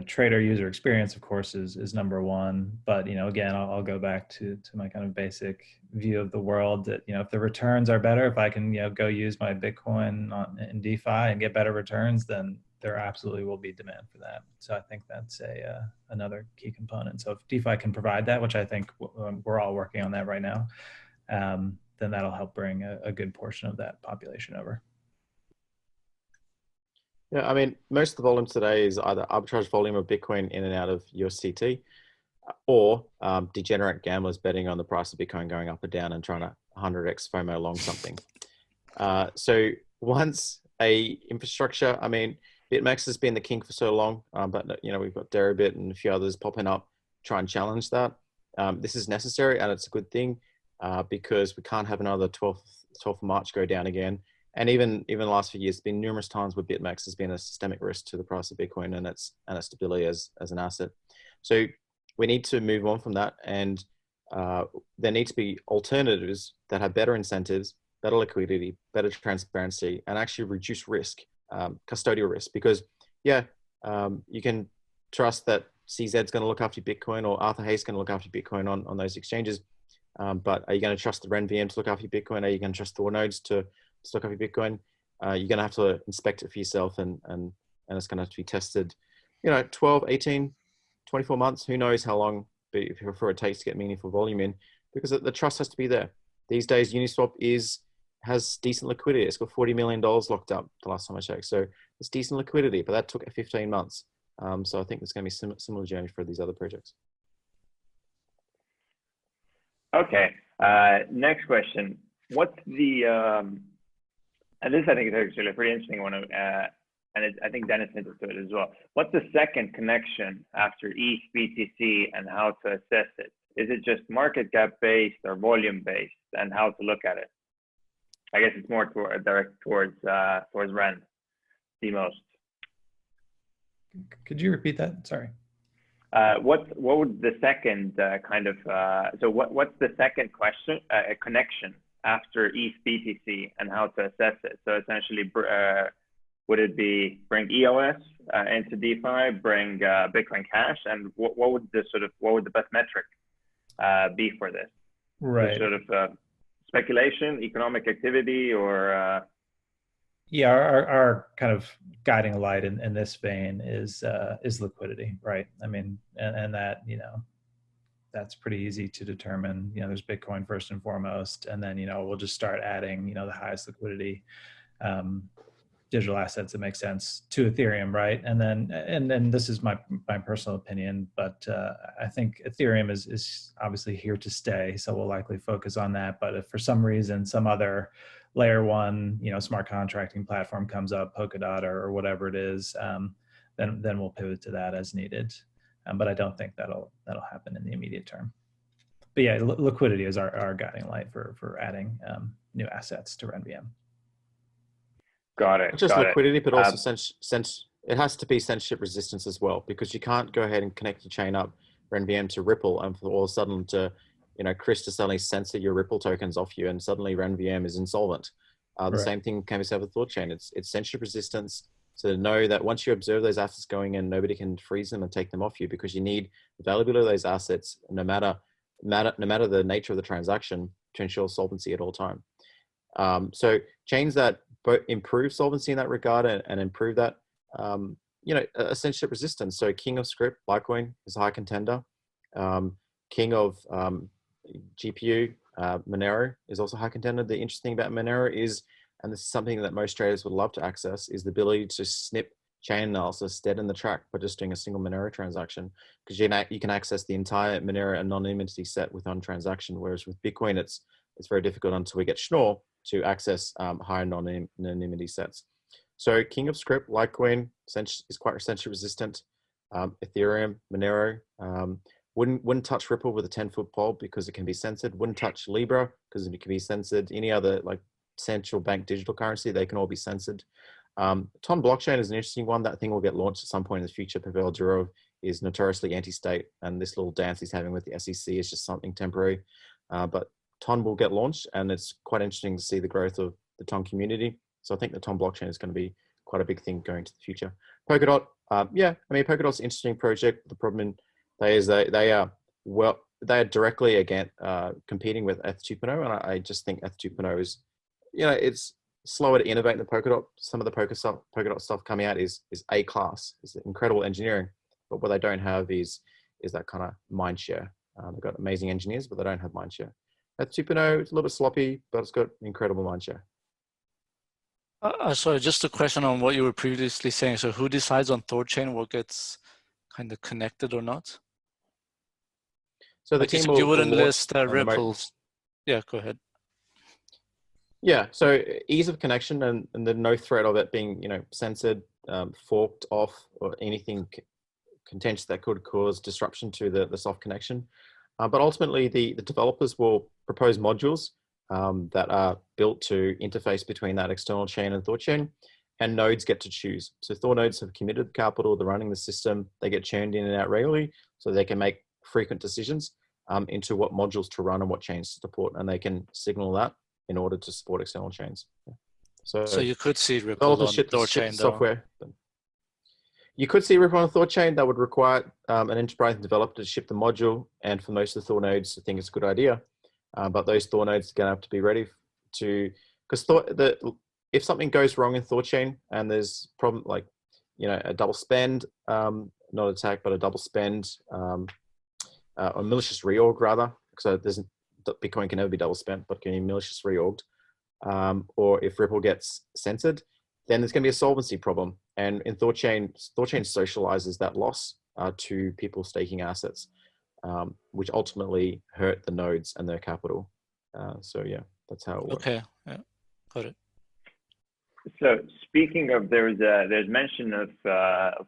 trader user experience, of course, is number one. But again, I'll go back to my kind of basic view of the world that if the returns are better, if I can go use my Bitcoin in DeFi and get better returns, then there absolutely will be demand for that. So I think that's another key component. So if DeFi can provide that, which I think we're all working on that right now, then that'll help bring a good portion of that population over. Yeah, I mean, most of the volume today is either arbitrage volume of Bitcoin in and out of USDT, or degenerate gamblers betting on the price of Bitcoin going up or down and trying to 100x FOMO long something. So once a infrastructure, I mean, BitMEX has been the king for so long, but you know, we've got Deribit and a few others popping up, try and challenge that. This is necessary, and it's a good thing because we can't have another 12th of March go down again. And even the last few years, there's been numerous times where BitMEX has been a systemic risk to the price of Bitcoin and its stability as an asset. So we need to move on from that, and there need to be alternatives that have better incentives, better liquidity, better transparency, and actually reduce risk, custodial risk. Because yeah, you can trust that CZ is going to look after Bitcoin, or Arthur Hayes is going to look after Bitcoin on those exchanges. But are you going to trust the Ren VM to look after Bitcoin? Are you going to trust Thor nodes to look after Bitcoin? You're going to have to inspect it for yourself, and it's going to have to be tested, you know, 12, 18, 24 months. Who knows how long before it takes to get meaningful volume in, because the trust has to be there. These days, Uniswap has decent liquidity. It's got $40 million locked up the last time I checked. So it's decent liquidity, but that took 15 months. So I think it's going to be similar journey for these other projects. Okay, next question. What's the, and this I think is actually a pretty interesting one, and I think Deniz hinted to it as well. What's the second connection after ETH BTC, and how to assess it? Is it just market cap based or volume based, and how to look at it? I guess it's more direct towards Ren, the most. Could you repeat that? Sorry. What would the second what's the second question connection after ETH BTC, and how to assess it? So essentially, would it be bring EOS into DeFi, bring Bitcoin Cash, and what would the best metric be for this? Right. Sort of speculation, economic activity, or yeah, our kind of guiding light in this vein is liquidity, right? I mean, and that, you know, that's pretty easy to determine. You know, there's Bitcoin first and foremost, and then, you know, we'll just start adding, you know, the highest liquidity digital assets that make sense to Ethereum, right? And then this is my personal opinion, but I think Ethereum is obviously here to stay, so we'll likely focus on that. But if for some reason some other layer one, you know, smart contracting platform comes up, Polkadot or whatever it is, then we'll pivot to that as needed. But I don't think that'll happen in the immediate term. But yeah, liquidity is our guiding light for adding new assets to Ren VM. Got it. Not just liquidity, but also it has to be censorship resistance as well, because you can't go ahead and connect your chain up Ren VM to Ripple, and for all of a sudden Chris to suddenly censor your Ripple tokens off you, and suddenly Ren VM is insolvent. The same thing can be said with Thorchain. It's censorship resistance to know that once you observe those assets going in, nobody can freeze them and take them off you, because you need availability of those assets no matter the nature of the transaction to ensure solvency at all time. So chains that both improve solvency in that regard and improve that, censorship resistance. So King of Script, Litecoin, is a high contender. King of GPU, Monero, is also a high contender. The interesting thing about Monero is, and this is something that most traders would love to access, is the ability to snip chain analysis dead in the track by just doing a single Monero transaction, because you can access the entire Monero anonymity set with one transaction, whereas with Bitcoin it's very difficult until we get Schnorr to access higher anonymity sets. So King of Script, Litecoin, is quite censorship resistant. Ethereum, Monero, wouldn't touch Ripple with a 10-foot pole because it can be censored. Wouldn't touch Libra because it can be censored. Any other like central bank digital currency, they can all be censored. Ton blockchain is an interesting one. That thing will get launched at some point in the future. Pavel Durov is notoriously anti-state, and this little dance he's having with the SEC is just something temporary. But Ton will get launched, and it's quite interesting to see the growth of the Ton community. So I think the Ton blockchain is going to be quite a big thing going to the future. Polkadot, Polkadot's an interesting project. The problem is they are directly against competing with ETH 2.0, and I just think ETH 2.0 is, it's slower to innovate in the Polkadot. Some of the Polkadot stuff coming out is A class, is incredible engineering, but what they don't have is that kind of mind share. They've got amazing engineers, but they don't have mind share. At 2.0, it's a little bit sloppy, but it's got incredible mind share. So just a question on what you were previously saying. So who decides on Thorchain what gets kind of connected or not? So the like team you wouldn't will list Ripple's. Yeah, go ahead. Yeah, so ease of connection and the no threat of it being, censored, forked off, or anything contentious that could cause disruption to the soft connection. But ultimately, the developers will propose modules that are built to interface between that external chain and Thorchain, and nodes get to choose. So Thor nodes have committed capital, they're running the system, they get churned in and out regularly, so they can make frequent decisions into what modules to run and what chains to support, and they can signal that in order to support external chains. So you could see Ripple on Thorchain software. You could see Ripple on Thorchain. That would require an enterprise developer to ship the module, and for most of the Thor nodes, I think it's a good idea. But those Thor nodes are going to have to be ready to, because if something goes wrong in Thorchain and there's problem like, a double spend, not attack, but a double spend, or malicious reorg rather, so Bitcoin can never be double spent, but can be malicious reorged, or if Ripple gets censored, then there's going to be a solvency problem. And in Thorchain socializes that loss to people staking assets, which ultimately hurt the nodes and their capital. So yeah, that's how it works. Okay, yeah, got it. So speaking of, there's mention of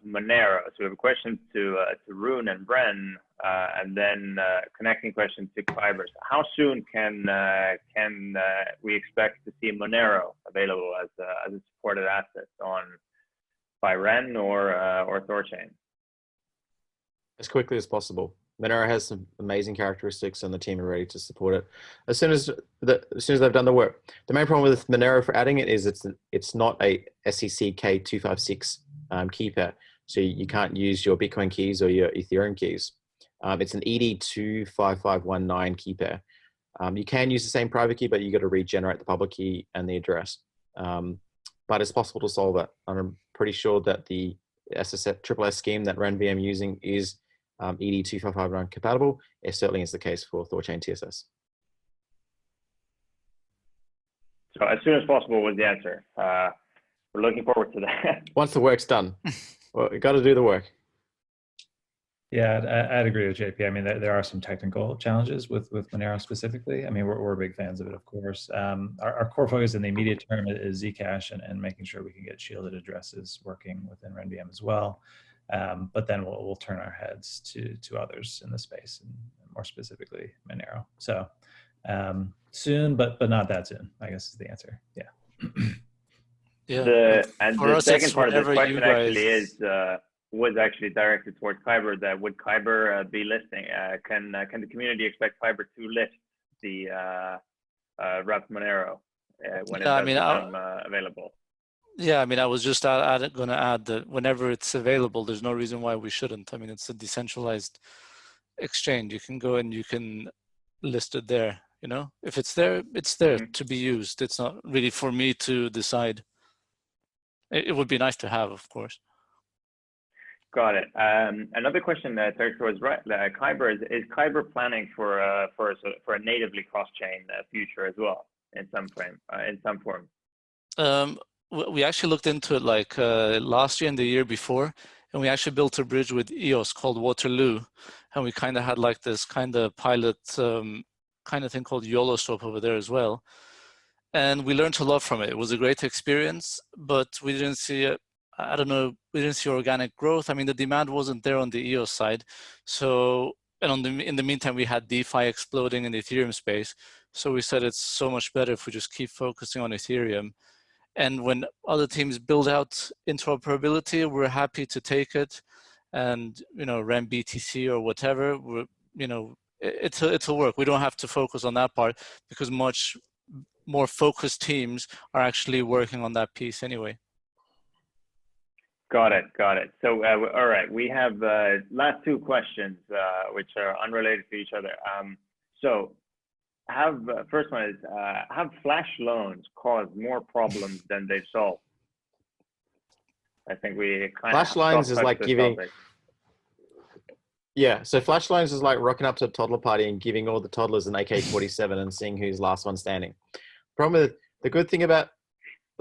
Monero. So we have a question to Rune and Ren, and then connecting question to Kyber. So how soon can we expect to see Monero available as a supported asset by Ren or Thorchain? As quickly as possible. Monero has some amazing characteristics, and the team are ready to support it as soon as they've done the work. The main problem with Monero for adding it is it's not a SEC K256 key pair, so you can't use your Bitcoin keys or your Ethereum keys. It's an ED25519 key pair. You can use the same private key, but you got to regenerate the public key and the address. But it's possible to solve that. I'm pretty sure that the SSS scheme that RenVM using is ED25559 compatible. It certainly is the case for Thorchain TSS. So as soon as possible was the answer. We're looking forward to that. Once the work's done, well, you got to do the work. Yeah, I'd agree with JP. I mean, there are some technical challenges with Monero specifically. I mean, we're big fans of it, of course. Our core focus in the immediate term is Zcash and making sure we can get shielded addresses working within RenVM as well. But then we'll turn our heads to others in the space, and more specifically Monero. So soon, but not that soon, I guess is the answer. Yeah. Yeah. The second part of this question actually was actually directed towards Kyber. That would Kyber be listing? Can the community expect Kyber to list the wrapped Monero when it does become available? Yeah, I mean, I was just going to add that whenever it's available, there's no reason why we shouldn't. I mean, it's a decentralized exchange. You can go and you can list it there. If it's there, it's there to be used. It's not really for me to decide. It would be nice to have, of course. Got it. Another question that was Kyber is Kyber planning for a natively cross-chain future as well in some form? We actually looked into it like last year and the year before, and we actually built a bridge with EOS called Waterloo, and we kind of had like this kind of pilot kind of thing called YOLO swap over there as well, and we learned a lot from it. It was a great experience, but we didn't see it. I don't know, we didn't see organic growth. I mean, the demand wasn't there on the EOS side. So, and in the meantime, we had DeFi exploding in the Ethereum space. So we said it's so much better if we just keep focusing on Ethereum. And when other teams build out interoperability, we're happy to take it, and run BTC or whatever. It'll work. We don't have to focus on that part because much more focused teams are actually working on that piece anyway. Got it. So, all right, we have last two questions, which are unrelated to each other. So, first one is, have flash loans caused more problems than they've solved? I think we kind Flash of loans is like giving, topic. yeah. So flash loans is like rocking up to a toddler party and giving all the toddlers an AK-47 and seeing who's last one standing. Problem with the good thing about,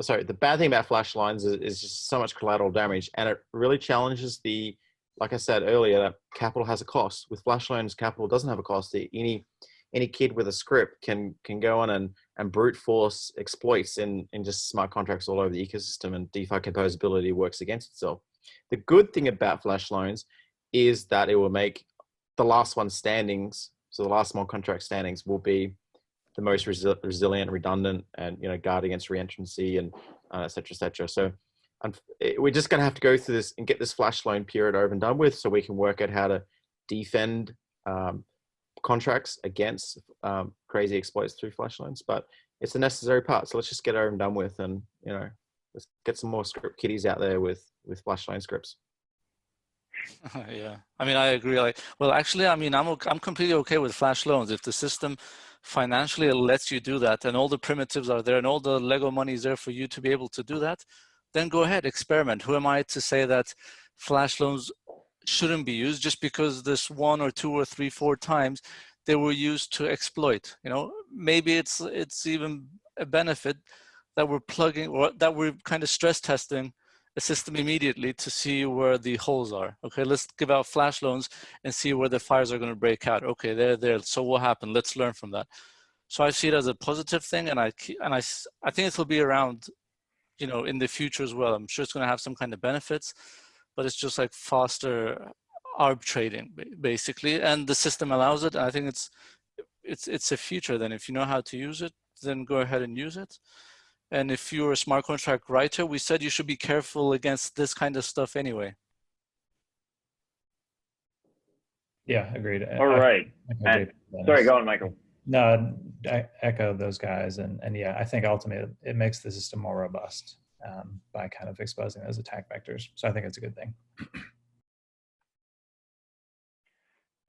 sorry, the bad thing about flash loans is just so much collateral damage, and it really challenges the, like I said earlier, that capital has a cost. With flash loans, capital doesn't have a cost. Any kid with a script can go on and brute force exploits in just smart contracts all over the ecosystem, and DeFi composability works against itself. The good thing about flash loans is that it will make the last one standings, so the last small contract standings will be the most resilient, redundant, and guard against reentrancy and et cetera, et cetera. So we're just going to have to go through this and get this flash loan period over and done with, so we can work out how to defend contracts against crazy exploits through flash loans. But it's a necessary part, so let's just get it over and done with, and let's get some more script kiddies out there with flash loan scripts. Yeah, I mean, I agree. Well, actually, I mean, I'm completely okay with flash loans if the system financially lets you do that, and all the primitives are there, and all the Lego money is there for you to be able to do that. Then go ahead, experiment. Who am I to say that flash loans shouldn't be used just because this 1 or 2 or 3, 4 times they were used to exploit? Maybe it's even a benefit that we're plugging, or that we're kind of stress testing a system immediately to see where the holes are. Okay, let's give out flash loans and see where the fires are going to break out. Okay, they're there. So what happened? Let's learn from that. So I see it as a positive thing, and I think it will be around, in the future as well. I'm sure it's going to have some kind of benefits, but it's just like faster arb trading basically, and the system allows it. And I think it's a future. Then if you know how to use it, then go ahead and use it. And if you're a smart contract writer, we said you should be careful against this kind of stuff anyway. Yeah, agreed. All right. Sorry, go on, Michael. No, I echo those guys. And yeah, I think ultimately it makes the system more robust by kind of exposing those attack vectors. So I think it's a good thing.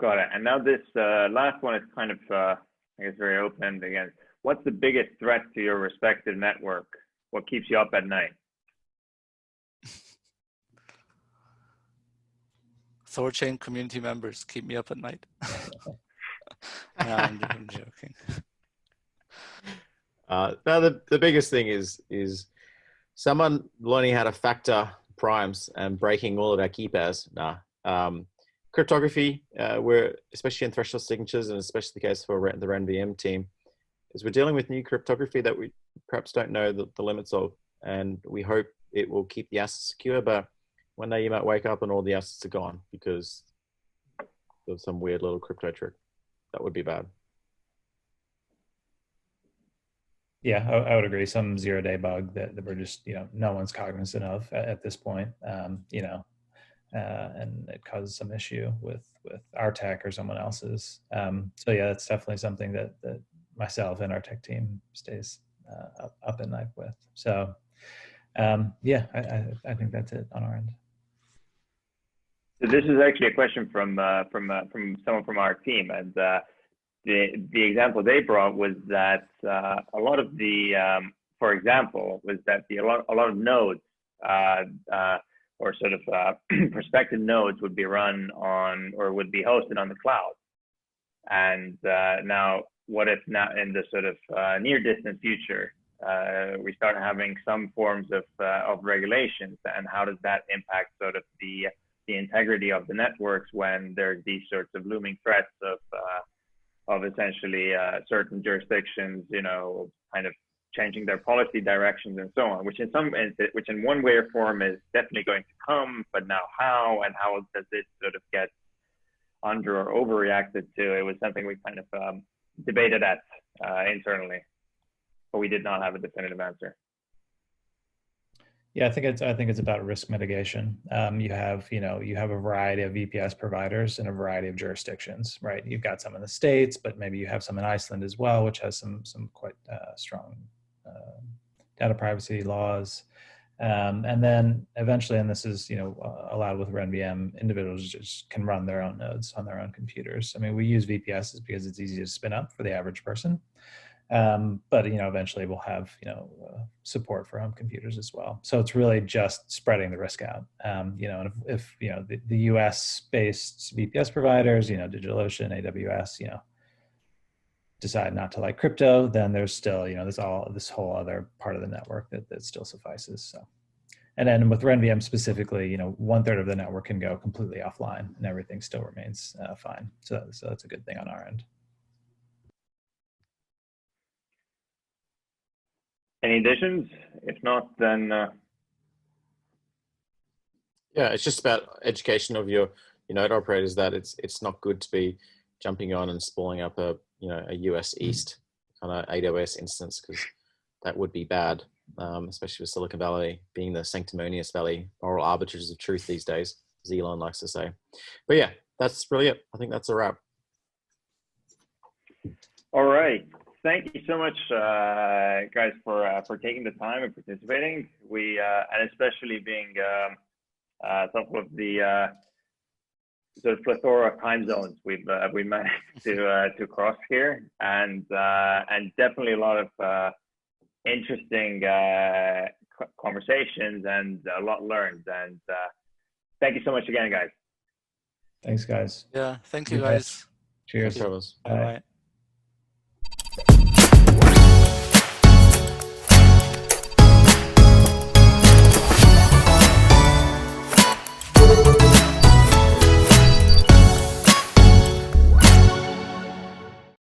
Got it. And now this last one is kind of, I guess, very open again. What's the biggest threat to your respective network? What keeps you up at night? Thorchain community members keep me up at night. No, I'm joking. Now the biggest thing is someone learning how to factor primes and breaking all of our key pairs. Cryptography, we're especially in threshold signatures, and especially the case for the Ren VM team, is we're dealing with new cryptography that we perhaps don't know the limits of, and we hope it will keep the assets secure, but one day you might wake up and all the assets are gone because of some weird little crypto trick. That would be bad. Yeah, I would agree. Some 0-day bug that we're just, no one's cognizant of at this point, and it causes some issue with our tech or someone else's. So yeah, that's definitely something that myself and our tech team stays up at night with. So yeah, I think that's it on our end. So this is actually a question from someone from our team, and the example they brought was that a lot of the, for example, was that a lot of nodes or sort of prospective nodes would be run on or would be hosted on the cloud, and now what if not in the sort of near distant future we start having some forms of regulations, and how does that impact sort of the integrity of the networks when there's these sorts of looming threats of essentially certain jurisdictions, kind of changing their policy directions and so on, which in one way or form is definitely going to come, but now how, and how does this sort of get under or overreacted to? It was something we kind of debated at internally, but we did not have a definitive answer. Yeah, I think it's about risk mitigation. You have a variety of VPS providers in a variety of jurisdictions, right? You've got some in the States, but maybe you have some in Iceland as well, which has some quite strong data privacy laws. And then eventually, and this is allowed with RenVM, individuals just can run their own nodes on their own computers. I mean, we use VPSs because it's easy to spin up for the average person. But eventually we'll have support for home computers as well. So it's really just spreading the risk out. And if the US based VPS providers, DigitalOcean, AWS, decide not to like crypto, then there's still there's this whole other part of the network that still suffices. So, and then with RenVM specifically, 1/3 of the network can go completely offline, and everything still remains fine. So that's a good thing on our end. Any additions? If not, then yeah, it's just about education of your node operators that it's not good to be jumping on and spooling up a US East kind of AWS instance, because that would be bad, especially with Silicon Valley being the sanctimonious valley, moral arbiters of truth these days, as Elon likes to say. But yeah, that's really it. I think that's a wrap. All right. Thank you so much, guys, for taking the time and participating. And especially being top of the sort of plethora of time zones we managed to cross here, and definitely a lot of interesting conversations and a lot learned. And thank you so much again, guys. Thanks, guys. Yeah, thank you, guys. Cheers. Thanks, Bye.